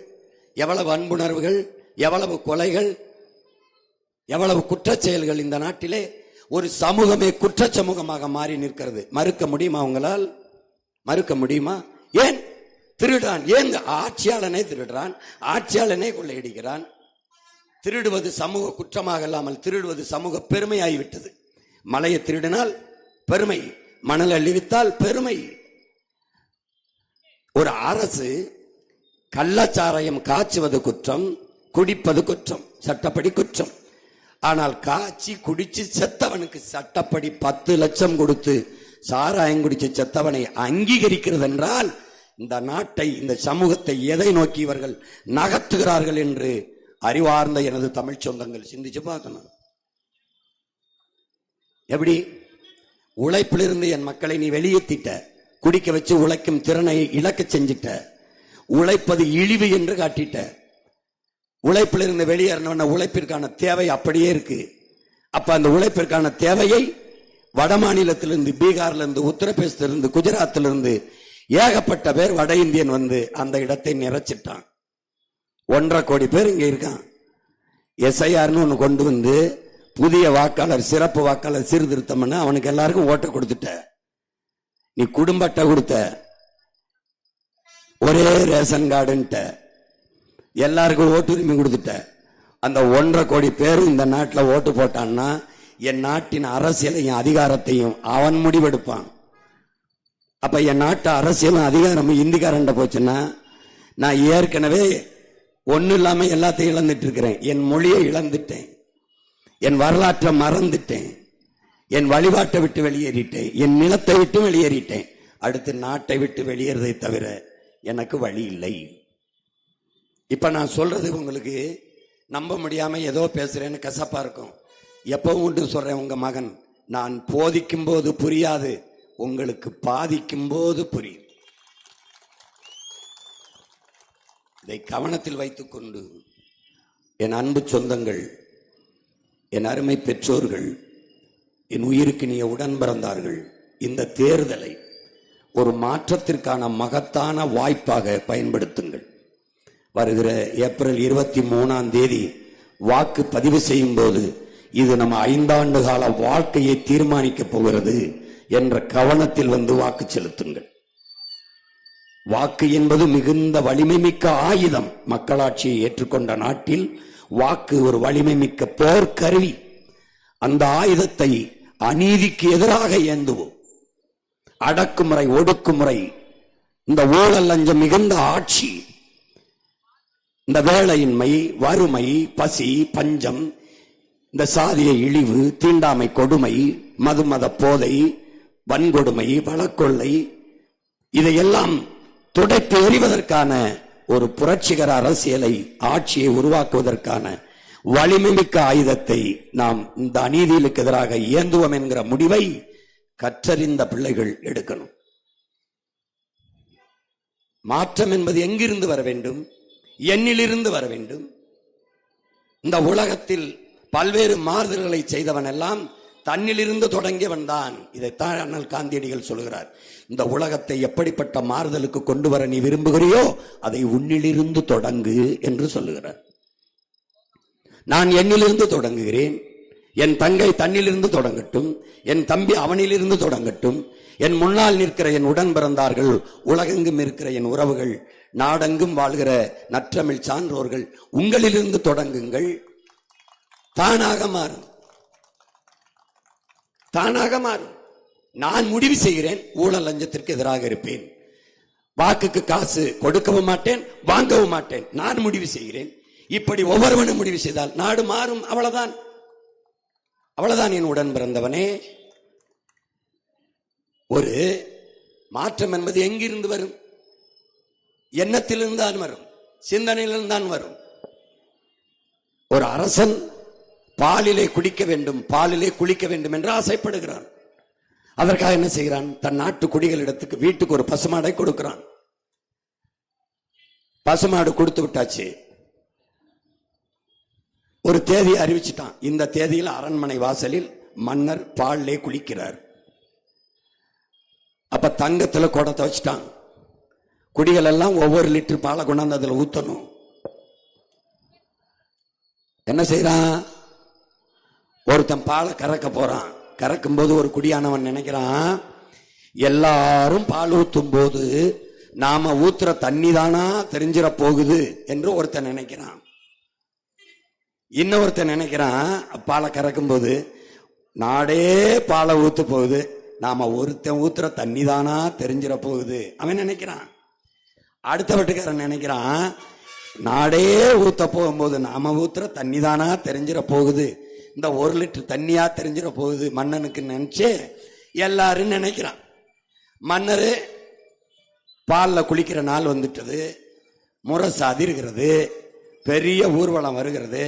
எவ்வளவு அன்புணர்வுகள், எவ்வளவு கொலைகள், எவ்வளவு குற்றச் செயல்கள் இந்த நாட்டிலே. ஒரு சமூகமே குற்ற சமூகமாக மாறி நிற்கிறது. மறுக்க முடியுமா? உங்களால் மறுக்க முடியுமா? ஏன் திருடான்? ஏன் ஆட்சியாளனே திருடுறான், ஆட்சியாளனே கொள்ளையடிக்கிறான். திருடுவது சமூக குற்றமாக இல்லாமல் திருடுவது சமூக பெருமையாகிவிட்டது. மலையை திருடினால் பெருமை, மணல் அள்ளிவித்தால் பெருமை. ஒரு அரசு கள்ளச்சாராயம் காய்ச்சுவது குற்றம், குடிப்பது குற்றம், சட்டப்படி குற்றம். ஆனால் காய்ச்சி குடிச்சு செத்தவனுக்கு சட்டப்படி 10 லட்சம் கொடுத்து சாராயம் குடிச்சு செத்தவனை அங்கீகரிக்கிறது என்றால் இந்த நாட்டை, இந்த சமூகத்தை எதை நோக்கி இவர்கள் நகர்த்துகிறார்கள் என்று அறிவார்ந்த எனது தமிழ் சொந்தங்கள் சிந்திச்சு பார்க்கணும். எப்படி உழைப்பிலிருந்து என் மக்களை நீ வெளியேற்றிட்ட, குடிக்க வச்சு உழைக்கும் திறனை இழக்க செஞ்சிட்ட, உழைப்பது இழிவு என்று காட்டிட்ட. உழைப்பிலிருந்து வெளியேறின உழைப்பிற்கான தேவை அப்படியே இருக்கு. அப்ப அந்த உழைப்பிற்கான தேவையை வட மாநிலத்திலிருந்து, பீகார்லிருந்து, உத்தரப்பிரதேசத்திலிருந்து, குஜராத்திலிருந்து ஏகப்பட்ட பேர் வட இந்தியன் வந்து அந்த இடத்தை நிறைச்சிட்டான். 1.5 கோடி பேர் இங்க இருக்கான். எஸ்ஐஆர்னு ஒண்ணு கொண்டு வந்து புதிய வாக்காளர், சிறப்பு வாக்காளர் சீர்திருத்தம் பண்ண அவனுக்கு எல்லாருக்கும் ஓட்டு கொடுத்துட்ட. நீ குடும்ப அட்டை கொடுத்த, ஒரே ரேஷன் கார்டுன்ட்ட, எல்லாருக்கும் ஓட்டுரிமை கொடுத்துட்ட. அந்த 1.5 கோடி பேரும் இந்த நாட்டில் ஓட்டு போட்டான்னா என் நாட்டின் அரசியலையும் அதிகாரத்தையும் அவன் முடிவெடுப்பான். அப்ப என் நாட்டு அரசியலும் அதிகாரமும் இந்திக்காரன்ட்ட போச்சுன்னா நான் ஏற்கனவே ஒன்னும் இல்லாம எல்லாத்தையும் இழந்துட்டு இருக்கிறேன். என் மொழியை இழந்துட்டேன், என் வரலாற்றை மறந்துட்டேன், என் வழிபாட்டை விட்டு வெளியேறிட்டேன், என் நிலத்தை விட்டு வெளியேறிட்டேன். அடுத்து நாட்டை விட்டு வெளியேறதை தவிர எனக்கு வழி இல்லை. இப்ப நான் சொல்றது உங்களுக்கு நம்ப முடியாம ஏதோ பேசுறேன்னு கசப்பா இருக்கும். எப்பவும் உண்டு சொல்றேன், உங்க மகன் நான் போதிக்கும் போது புரியாது, உங்களுக்கு பாதிக்கும் போது புரியும். இதை கவனத்தில் வைத்துக் கொண்டு என் அன்பு சொந்தங்கள், என் அருமை பெற்றோர்கள், என் உயிருக்கு நீ உடன் பிறந்தார்கள், இந்த தேர்தலை ஒரு மாற்றத்திற்கான மகத்தான வாய்ப்பாக பயன்படுத்துங்கள். வருகிற ஏப்ரல் 23ஆம் தேதி வாக்கு பதிவு செய்யும் போது இது நம்ம 5 ஆண்டு கால வாழ்க்கையை தீர்மானிக்க போகிறது என்ற கவனத்தில் வந்து வாக்கு செலுத்துங்கள். வாக்கு என்பது மிகுந்த வலிமை மிக்க ஆயுதம். மக்களாட்சியை ஏற்றுக்கொண்ட நாட்டில் வாக்கு ஒரு வலிமை மிக்க போர்க்கருவி. அந்த ஆயுதத்தை அநீதிக்கு எதிராக ஏந்துவோம். அடக்குமுறை, ஒடுக்குமுறை, இந்த ஊழல் லஞ்சம் மிகுந்த ஆட்சி, இந்த வேலையின்மை, வறுமை, பசி, பஞ்சம், இந்த சாதிய இழிவு, தீண்டாமை, கொடுமை, மதுமத போதை, வன்கொடுமை, வழக்கொள்ளை, இதையெல்லாம் துடைத்து எறிவதற்கான ஒரு புரட்சிகர அரசியலை, ஆட்சியை உருவாக்குவதற்கான வலிமை மிக்க ஆயுதத்தை நாம் இந்த அநீதிகளுக்கு எதிராக ஏந்துவோம் என்கிற முடிவை கற்றறிந்த பிள்ளைகள் எடுக்கணும். மாற்றம் என்பது எங்கிருந்து வர வேண்டும்? என்னிலிருந்து வர வேண்டும். இந்த உலகத்தில் பல்வேறு மாறுதல்களை செய்தவன் எல்லாம் தன்னிலிருந்து தொடங்கியவன் தான். இதைத்தான் அண்ணல் காந்தியடிகள் சொல்கிறார். இந்த உலகத்தை எப்படிப்பட்ட மாறுதலுக்கு கொண்டு வர நீ விரும்புகிறியோ அதை உன்னிலிருந்து தொடங்கு என்று சொல்லுகிறார். நான் என்னிலிருந்து தொடங்குகிறேன். என் தங்கை தன்னிலிருந்து தொடங்கட்டும், என் தம்பி அவனிலிருந்து தொடங்கட்டும், என் முன்னால் நிற்கிற என் உடன் பிறந்தார்கள், உலகெங்கும் இருக்கிற என் உறவுகள், நாடெங்கும் வாழ்கிற நற்றமிழ் சான்றோர்கள், உங்களிலிருந்து தொடங்குங்கள். தானாக மாறும், தானாக மாறும். நான் முடிவு செய்கிறேன், ஊழல் லஞ்சத்திற்கு எதிராக இருப்பேன், வாக்குக்கு காசு கொடுக்கவும் மாட்டேன், வாங்கவும் மாட்டேன். நான் முடிவு செய்கிறேன். இப்படி ஒவ்வொருவனும் முடிவு செய்தால் நாடு மாறும். அவ்வளவுதான், அவ்வளவுதான். என் உடன் பிறந்தவனே, ஒரு மாற்றம் என்பது எங்கிருந்து வரும்? எண்ணத்திலிருந்து தான் வரும், சிந்தனையிலிருந்து தான் வரும். ஒரு அரசன் பாலிலே குடிக்க வேண்டும், பாலிலே குளிக்க வேண்டும் என்று ஆசைப்படுகிறான். அதற்காக என்ன செய்கிறான்? தன் நாட்டு குடிகளிடத்துக்கு வீட்டுக்கு ஒரு பசுமாடை கொடுக்கிறான். பசுமாடு கொடுத்து விட்டாச்சு. ஒரு தேதி அறிவிச்சிட்டான். இந்த தேதியில் அரண்மனை வாசலில் மன்னர் பாலிலே குளிக்கிறார். அப்ப தங்கத்துல குடத்தை வச்சுட்டான். குடிகள் எல்லாம் ஒவ்வொரு லிட்டர் பாலை கொண்டாந்து அதுல ஊத்தணும். என்ன செய்யறான்? ஒருத்தன் பாலை கறக்க போறான். கறக்கும் போது ஒரு குடியானவன் நினைக்கிறான், எல்லாரும் பால் ஊத்தும் போது நாம ஊத்துற தண்ணி தானா தெரிஞ்சிட போகுது என்று ஒருத்தன் நினைக்கிறான். இன்னொருத்தன் நினைக்கிறான், பாலை கறக்கும் போது நாடே பாலை ஊத்து போகுது, நாம ஒருத்தன் ஊத்துற தண்ணி தானா தெரிஞ்சிட போகுது அவன் நினைக்கிறான். அடுத்த வீட்டுக்காரன் நினைக்கிறான், நாடே ஊத்த போகும்போது நாம ஊத்துற தண்ணி தானா தெரிஞ்சிட போகுது, இந்த 1 லிட்டர் தண்ணியா தெரிஞ்சிட போகுது மன்னனுக்கு நினைச்சு எல்லாரும் நினைக்கிறான். மன்னர் பாலில் குளிக்கிற நாள் வந்துட்டது, முரசு அதிர்கிறது, பெரிய ஊர்வலம் வருகிறது,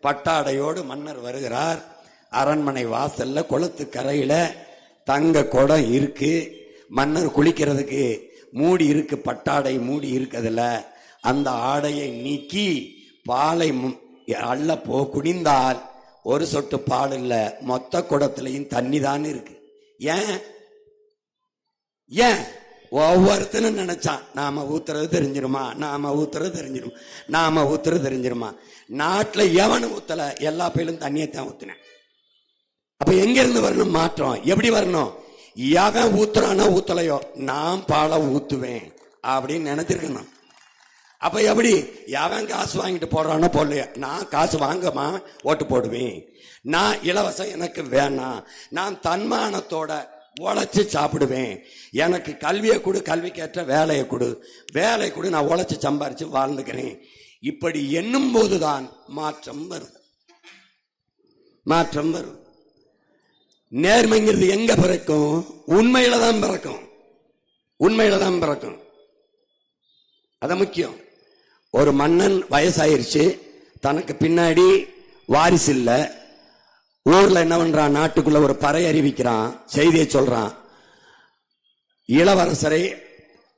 பட்டாடையோடு மன்னர் வருகிறார். அரண்மனை வாசல்ல குளத்து கரையில தங்க குடம் இருக்கு, மன்னர் குளிக்கிறதுக்கு மூடி இருக்கு, பட்டாடை மூடி இருக்குதுல. அந்த ஆடையை நீக்கி பாலை அள்ள குடிந்தால் ஒரு சொட்டு பால் இல்ல, மொத்த குடத்திலையும் தண்ணி தான் இருக்கு. ஏன் ஏன் ஒவ்வொருத்தனும் நினைச்சான் நாம ஊத்துறது தெரிஞ்சிருமா, நாம ஊத்துறது தெரிஞ்சிருமா, நாம ஊத்துறது தெரிஞ்சிருமா. நாட்டுல எவனு ஊத்தல, எல்லா பயிலும் தண்ணியத்தான் ஊத்தினேன். அப்ப எங்க இருந்து வரணும் மாற்றம்? எப்படி வரணும்? எவன் ஊத்துறானோ ஊத்தலையோ நான் பாலை ஊத்துவேன் அப்படின்னு நினைச்சிருக்கணும். அப்ப எப்படி? எவன் காசு வாங்கிட்டு போடுறானோ போடலையோ நான் காசு வாங்கமா ஓட்டு போடுவேன். நான் இலவசம் எனக்கு வேணாம், நான் தன்மானத்தோட உழைச்சு சாப்பிடுவேன். எனக்கு கல்வியை கொடு, கல்விக்கேற்ற வேலையை கொடு, வேலை கொடு, நான் உழைச்சு சம்பாரிச்சு வாழ்ந்துக்கிறேன். இப்படி எண்ணும் போதுதான் மாற்றம் வரும். மாற்றம் வரும். நேர்மைங்கிறது எங்க பிறக்கும்? உண்மையில தான் பிறக்கும். உண்மையில தான் பிறக்கும். அது முக்கியம். ஒரு மன்னன் வயசாயிருச்சு, தனக்கு பின்னாடி வாரிசு இல்ல, ஊர்ல என்ன பண்றான், நாட்டுக்குள்ள ஒரு பறை அறிவிக்கிறான், செய்தியை சொல்றான். இளவரசரை,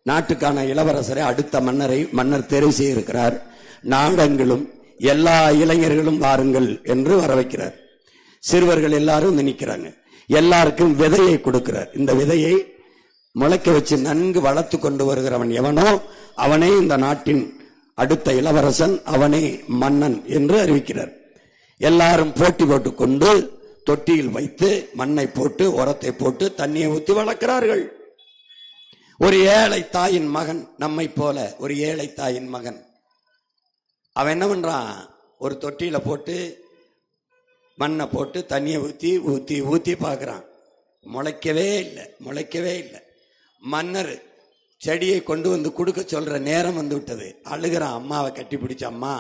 நாட்டுக்கான இளவரசரை, அடுத்த மன்னரை மன்னர் தெரிவு செய்திருக்கிறார். நாடெங்கிலும் எல்லா இளைஞர்களும் வாருங்கள் என்று வர வைக்கிறார். சிறுவர்கள் எல்லாரும் வந்து நிக்கிறாங்க. எல்லாருக்கும் விதையை கொடுக்கிறார். இந்த விதையை முளைக்க வச்சு நன்கு வளர்த்து கொண்டு வருகிறவன் எவனோ அவனே இந்த நாட்டின் அடுத்த இளவரசன், அவனே மன்னன் என்று அறிவிக்கிறார். எல்லாரும் போட்டி போட்டு கொண்டு தொட்டியில் வைத்து மண்ணை போட்டு உரத்தை போட்டு தண்ணியை ஊற்றி வளர்க்கிறார்கள். ஒரு ஏழை தாயின் மகன், நம்மை போல ஒரு ஏழை தாயின் மகன், அவன் என்ன பண்றான், ஒரு தொட்டியில போட்டு மண்ணை போட்டு தண்ணியை ஊற்றி ஊற்றி ஊற்றி பார்க்குறான். முளைக்கவே இல்லை, முளைக்கவே இல்லை. மன்னர் செடியை கொண்டு வந்து கொடுக்க சொல்ற நேரம் வந்து விட்டது. அழுகிறான். அம்மாவை கட்டி பிடிச்ச, அம்மா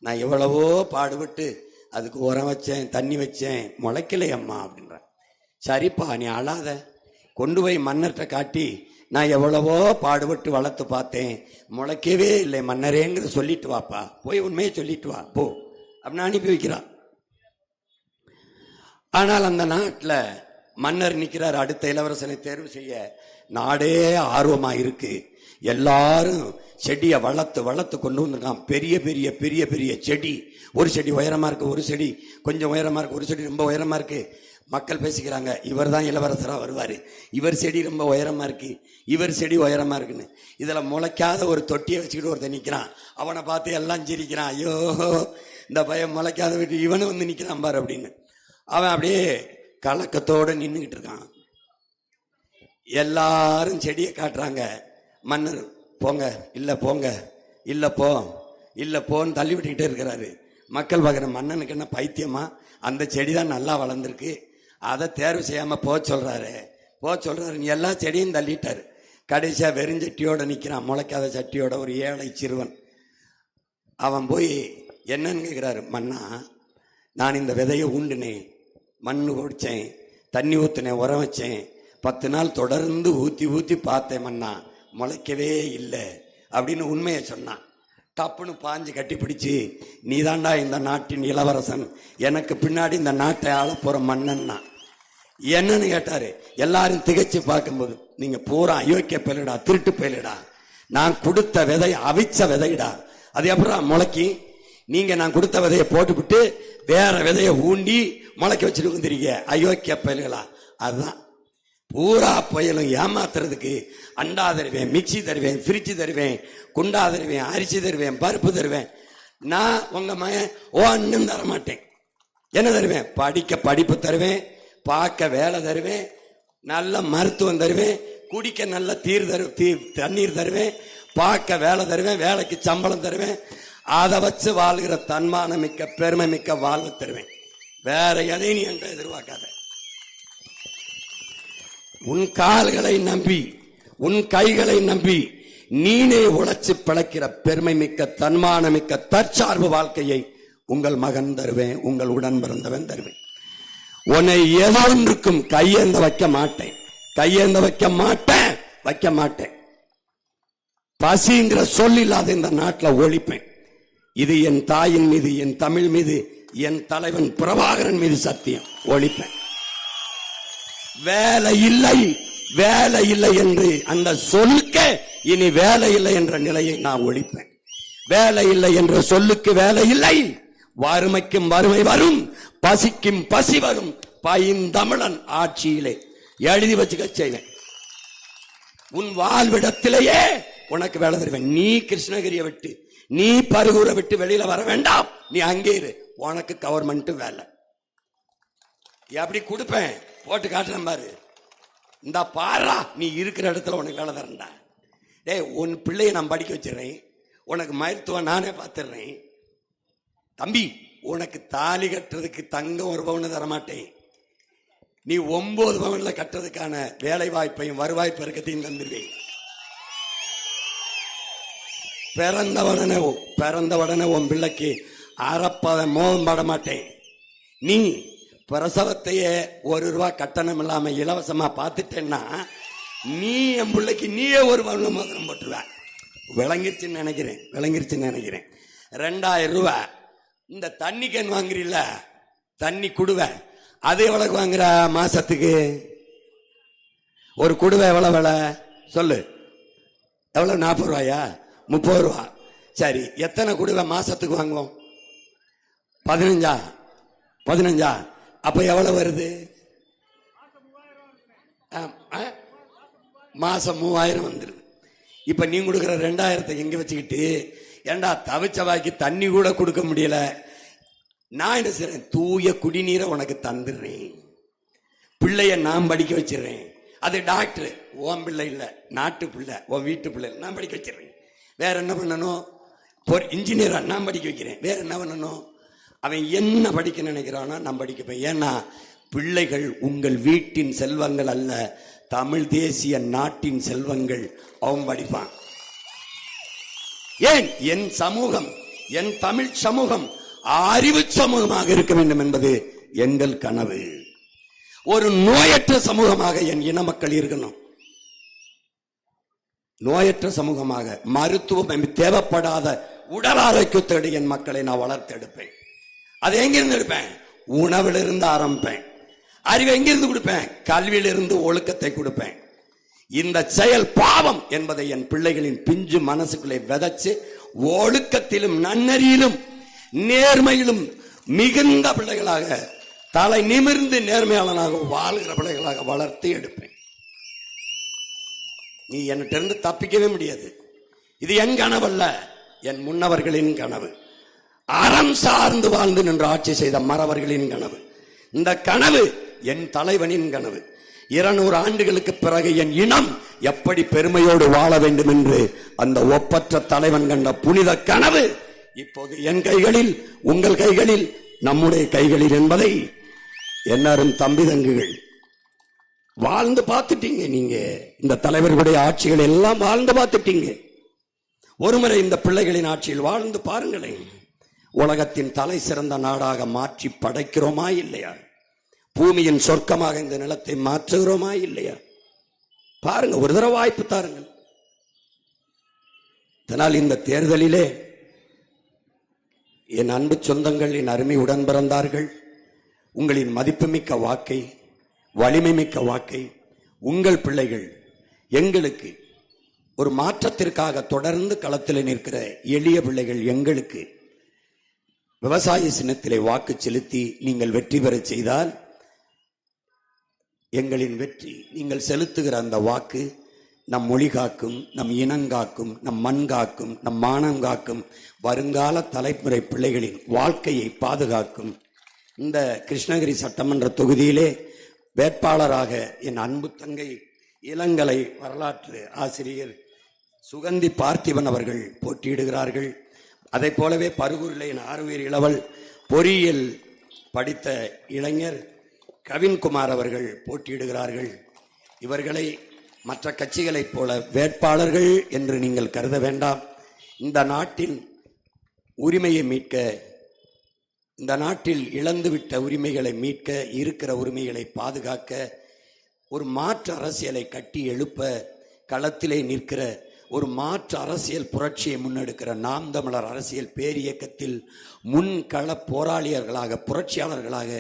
நான் எவ்வளவோ பாடுபட்டு அதுக்கு உரம் வச்சேன், தண்ணி வச்சேன், முளைக்கலை அம்மா அப்படின்றான். சரிப்பா நீ அழாத, கொண்டு போய் மன்னர்கிட்ட காட்டி நான் எவ்வளவோ பாடுபட்டு வளர்த்து பார்த்தேன், முளைக்கவே இல்லை மன்னரேங்கிறது சொல்லிட்டு வாப்பா, போய் உண்மையை சொல்லிட்டு வா போ அப்படின்னு அனுப்பி வைக்கிறான். ஆனால் அந்த நாட்டில் மன்னர் நிற்கிறார். அடுத்த இளவரசனை தேர்வு செய்ய நாடே ஆர்வமா இருக்கு. எல்லாரும் செடியை வளர்த்து வளர்த்து கொண்டு வந்திருக்கான். பெரிய பெரிய பெரிய பெரிய செடி, ஒரு செடி உயரமா இருக்கு, ஒரு செடி கொஞ்சம் உயரமா இருக்கு, ஒரு செடி ரொம்ப உயரமா இருக்கு. மக்கள் பேசிக்கிறாங்க, இவர் தான் இளவரசரா வருவாரு, இவர் செடி ரொம்ப உயரமா இருக்கு, இவர் செடி உயரமா இருக்குன்னு. இதுல முளைக்காத ஒரு தொட்டியை வச்சுக்கிட்டு ஒருத்தன் நிக்கிறான். அவனை பார்த்து எல்லாம் சிரிக்கிறான். ஐயோ இந்த பையன் முளைக்காத விட்டு இவனு வந்து நிக்கிறான் பாரு அப்படின்னு. அவன் அப்படியே கலக்கத்தோட நின்றுகிட்டு இருக்கான். எல்லாரும் செடியை காட்டுறாங்க. மன்னர் போங்க, இல்ல போங்க, இல்ல போ, இல்ல போன்னு தள்ளி விட்டுக்கிட்டே இருக்கிறாரு. மக்கள் பார்க்குற, மன்னனுக்கு என்ன பைத்தியமா, அந்த செடி தான் நல்லா வளர்ந்துருக்கு, அதை தேர்வு செய்யாம போ சொல்றாரு, போ சொல்றாரு. நீ எல்லா செடியும் தள்ளிட்டாரு. கடைசியா வெறுஞ்சட்டியோட நிக்கிறான், முளைக்காத சட்டியோட ஒரு ஏழை சிறுவன். அவன் போய் என்னன்னு கேட்கிறாரு, மன்னா நான் இந்த விதையை ஊண்டினேன், மண்ணு குடிச்சேன், தண்ணி ஊத்தினேன், உரம் வச்சேன், 10 நாள் தொடர்ந்து ஊத்தி ஊத்தி பார்த்தேன் மன்னா, முளைக்கவே இல்லை அப்படின்னு உண்மையை சொன்னான். டப்புன்னு பாஞ்சு கட்டி பிடிச்சு, நீதாண்டா இந்த நாட்டின் இளவரசன், எனக்கு பின்னாடி இந்த நாட்டை ஆள போற மன்னன்னா. என்னன்னு கேட்டாரு. எல்லாரும் திகைச்சு பார்க்கும்போது, நீங்க பூரா அயோக்கிய பயிலிடா, திருட்டு பயிலிடா, நான் கொடுத்த விதை அவிச்ச விதைடா, அது எப்படா முளைக்கி, நீங்க நான் கொடுத்த விதையை போட்டுவிட்டு வேற விதையை ஊண்டி முளைக்க வச்சுட்டு வந்துருக்கீங்க, அயோக்கிய பயல்களா. அதுதான் பூரா பயலும் ஏமாத்துறதுக்கு. அண்டா தருவேன், மிக்சி தருவேன், ஃப்ரிட்ஜ் தருவேன், குண்டா தருவேன், அரிசி தருவேன், பருப்பு தருவேன். நான் உங்க மகன் ஒன்னும் தர மாட்டேன். என்ன தருவேன்? படிக்க படிப்பு தருவேன், பார்க்க வேலை தருவேன், நல்ல மருத்துவம் தருவேன், குடிக்க நல்ல தண்ணீர் தருவேன், பார்க்க வேலை தருவேன், வேலைக்கு சம்பளம் தருவேன், அதை வச்சு வாழ்கிற தன்மான மிக்க பெருமை மிக்க வாழ்வு தருவேன். வேற எதையும் நீ என்ற எதிர்பார்க்காத. உன் கால்களை நம்பி, உன் கைகளை நம்பி நீனே உழைச்சு பிழைக்கிற பெருமை மிக்க தன்மான மிக்க தற்சார்பு வாழ்க்கையை உங்கள் மகன் தருவேன், உங்கள் உடன் பிறந்தவன் தருவேன். உன்னை ஏதோ ஒன்றுக்கும் கையேந்த வைக்க மாட்டேன், கையேந்த வைக்க மாட்டேன். பசிங்கிற சொல் இல்லாத இந்த நாட்டில் ஒழிப்பேன். இது என் தாயின் மீது, என் தமிழ் மீது, என் தலைவன் பிரபாகரன் மீது சத்தியம். ஒழிப்பேன். வேலை இல்லை, வேலை இல்லை என்று அந்த சொல்லுக்கு இனி வேலை இல்லை என்ற நிலையை நான் ஒழிப்பேன். வேலை இல்லை என்ற சொல்லுக்கு வேலை இல்லை. வறுமைக்கும் வறுமை வரும், பசிக்கும் பசி வரும். பைந்தமிழன் ஆட்சியிலே எழுதி வச்சுக்க செய்வேன். உன் வாழ்விடத்திலேயே உனக்கு வேலை தருவேன். நீ கிருஷ்ணகிரியை விட்டு, நீ பருகூரை விட்டு வெளியில வர வேண்டாம். நீ அங்கே இரு, உனக்கு கவர்மெண்ட் வேலை. எப்படி கொடுப்பேன் போட்டு காட்டுறேன் பாரு. இந்த பாரா, நீ இருக்கிற இடத்துல உனக்கு வேலை தரண்டா. டேய், உன் பிள்ளைய நான் படிக்க வச்சிடறேன், உனக்கு மருத்துவம் நானே பார்த்துடுறேன். தம்பி, உனக்கு தாலி கட்டுறதுக்கு தங்கம் 1 பவுன் தரமாட்டேன். நீ 9 பவுன்ல கட்டுறதுக்கான வேலை வாய்ப்பையும் வருவாய் பெருக்கத்தையும் தந்துடுவேன். பிறந்த உடனே உன் பிள்ளைக்கு அறப்பத மோகம் பட மாட்டேன். நீ பிரசவத்தையே 1 ரூபாய் கட்டணம் இல்லாம இலவசமா பார்த்துட்டேன்னா நீ என் பிள்ளைக்கு நீயே 1 பவுன் மோதிரம் போட்டுருவ. விளங்கிருச்சுன்னு நினைக்கிறேன். 2000 ரூபாய் இந்த தண்ணி கேன் வாங்குறீல்ல, தண்ணி குடுவை, அது எவ்வளவு வாங்குற மாசத்துக்கு? ஒரு குடுவை எவ்வளவு விலை சொல்லு? எவ்வளவு? 40 ரூபாயா? 30 ரூபா. சரி, எத்தனை குடுவை மாசத்துக்கு வாங்குவோம்? 15. அப்ப எவ்வளவு வருது? மாசம் 3000 வந்துருது. இப்ப நீ கொடுக்குற 2000 எங்க வச்சுக்கிட்டு, ஏண்டா தவிச்ச வாய்க்கு தண்ணி கூட கொடுக்க முடியல, நான் என்ன செய்றேன்? தூய குடிநீரை உனக்கு தந்துடுறேன். பிள்ளைய நான் படிக்க வச்சிடறேன். அது டாக்டர், உன் பிள்ளை இல்ல, நாட்டு பிள்ளை, உன் வீட்டு பிள்ளை, நான் படிக்க வச்சிடறேன். வேற என்ன பண்ணணும்? இன்ஜினியரா நான் படிக்க வைக்கிறேன். வேற என்ன பண்ணணும்? அவன் என்ன படிக்க நினைக்கிறானோ நான் படிக்கப்பேன். ஏன்னா பிள்ளைகள் உங்கள் வீட்டின் செல்வங்கள் அல்ல, தமிழ் தேசிய நாட்டின் செல்வங்கள். அவன் படிப்பான். ஏன்? என் சமூகம், என் தமிழ் சமூகம் அறிவு சமூகமாக இருக்க வேண்டும் என்பது எங்கள் கனவு. ஒரு நோயற்ற சமூகமாக என் இன மக்கள் இருக்கணும். நோயற்ற சமூகமாக, மருத்துவம் தேவைப்படாத உடல் ஆரோக்கியத்தோடு என் மக்களை நான் வளர்த்தெடுப்பேன். அதை எங்கிருந்து எடுப்பேன்? உணவிலிருந்து ஆரம்பிப்பேன். அறிவை எங்கிருந்து கொடுப்பேன்? கல்வியிலிருந்து ஒழுக்கத்தை கொடுப்பேன். இந்த செயல் பாவம் என்பதை என் பிள்ளைகளின் பிஞ்சு மனசுக்குள்ளே விதைச்சு ஒழுக்கத்திலும் நன்னறியிலும் நேர்மையிலும் மிகுந்த பிள்ளைகளாக, தலை நிமிர்ந்து நேர்மையாளனாக வாழ்கிற பிள்ளைகளாக வளர்த்து எடுப்பேன். நீ என்கிட்ட இருந்து தப்பிக்கவே முடியாது. இது என் கனவல்ல, என் முன்னவர்களின் கனவு. அறம் சார்ந்து வாழ்ந்து நின்று ஆட்சி செய்த மறவர்களின் கனவு. இந்த கனவு என் தலைவனின் கனவு. 200 ஆண்டுகளுக்கு பிறகு என் இனம் எப்படி பெருமையோடு வாழ வேண்டும் என்று அந்த ஒப்பற்ற தலைவன் கண்ட புனித கனவு இப்போது என் கைகளில், உங்கள் கைகளில், நம்முடைய கைகளில் என்பதை எல்லாரும் தம்பி தங்குகள் வாழ்ந்து பார்த்துட்டீங்க. நீங்க இந்த தலைவர்களுடைய ஆட்சிகள் எல்லாம் வாழ்ந்து பார்த்துட்டீங்க. ஒருமுறை இந்த பிள்ளைகளின் ஆட்சியில் வாழ்ந்து பாருங்களேன். உலகத்தின் தலை சிறந்த நாடாக மாற்றி படைக்கிறோமா இல்லையா? பூமியின் சொர்க்கமாக இந்த நிலத்தை மாற்றுகிறோமா இல்லையா? பாருங்க, ஒரு தடவை வாய்ப்பு தாருங்கள். இதனால் இந்த தேர்தலிலே என் அன்பு சொந்தங்கள், என் அருமை உடன் பிறந்தார்கள், உங்களின் மதிப்புமிக்க வாக்கை, வலிமை மிக்க வாக்கை உங்கள் பிள்ளைகள் எங்களுக்கு ஒரு மாற்றத்திற்காக தொடர்ந்து களத்தில் நிற்கிற எளிய பிள்ளைகள் எங்களுக்கு விவசாய சின்னத்திலே வாக்கு செலுத்தி நீங்கள் வெற்றி பெற செய்தால் எங்களின் வெற்றி, நீங்கள் செலுத்துகிற அந்த வாக்கு நம் மொழி காக்கும், நம் இனங்காக்கும், நம் மண் காக்கும், நம் மானம் காக்கும், வருங்கால தலைமுறை பிள்ளைகளின் வாழ்க்கையை பாதுகாக்கும். இந்த கிருஷ்ணகிரி சட்டமன்ற தொகுதியிலே வேட்பாளராக என் அன்பு தங்கை இளங்கலை வரலாற்று ஆசிரியர் சுகந்தி பார்த்திபன் அவர்கள் போட்டியிடுகிறார்கள். அதை போலவே பருகூரில் என் ஆறுயிர் இளவல் பொறியியல் படித்த இளைஞர் கவின்குமார் அவர்கள் போட்டியிடுகிறார்கள். இவர்களை மற்ற கட்சிகளைப் போல வேட்பாளர்கள் என்று நீங்கள் கருத வேண்டாம். இந்த நாட்டின் உரிமையை மீட்க இந்த நாட்டில் இழந்துவிட்ட உரிமைகளை மீட்க, இருக்கிற உரிமைகளை பாதுகாக்க, ஒரு மாற்று அரசியலை கட்டி எழுப்ப களத்திலே நிற்கிற ஒரு மாற்று அரசியல் புரட்சியை முன்னெடுக்கிற நாம் தமிழர் அரசியல் பேரியக்கத்தில் முன்கள போராளியர்களாக, புரட்சியாளர்களாக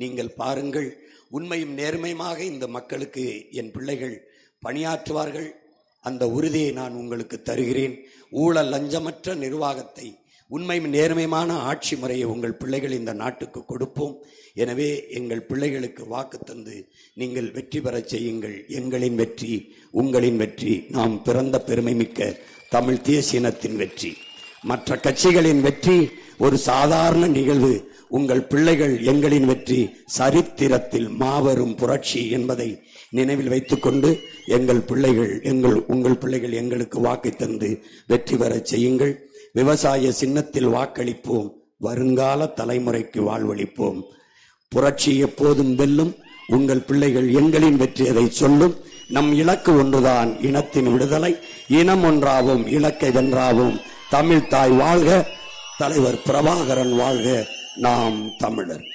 நீங்கள் பாருங்கள். உண்மையும் நேர்மையுமாக இந்த மக்களுக்கு என் பிள்ளைகள் பணியாற்றுவார்கள். அந்த உறுதியை நான் உங்களுக்கு தருகிறேன். ஊழல் லஞ்சமற்ற நிர்வாகத்தை, உண்மையும் நேர்மையான ஆட்சி முறையை உங்கள் பிள்ளைகள் இந்த நாட்டுக்கு கொடுப்போம். எனவே எங்கள் பிள்ளைகளுக்கு வாக்கு தந்து நீங்கள் வெற்றி பெறச் செய்யுங்கள். எங்களின் வெற்றி உங்களின் வெற்றி, நாம் பிறந்த பெருமை மிக்க தமிழ் தேசியனத்தின் வெற்றி. மற்ற கட்சிகளின் வெற்றி ஒரு சாதாரண நிகழ்வு. உங்கள் பிள்ளைகள் எங்களின் வெற்றி சரித்திரத்தில் மாபெரும் புரட்சி என்பதை நினைவில் வைத்துக் கொண்டு உங்கள் பிள்ளைகள் எங்களுக்கு வாக்கு தந்து வெற்றி பெறச் செய்யுங்கள். விவசாய சின்னத்தில் வாக்களிப்போம். வருங்கால தலைமுறைக்கு வாழ்வளிப்போம். புரட்சி எப்போதும் வெல்லும். உங்கள் பிள்ளைகள் எங்களின் வெற்றி அதை சொல்லும். நம் இலக்கு ஒன்றுதான், இனத்தின் விடுதலை. இனம் ஒன்றாவும், இலக்கை வென்றாவும். தமிழ் தாய் வாழ்க, தலைவர் பிரபாகரன் வாழ்க, நாம் தமிழர்.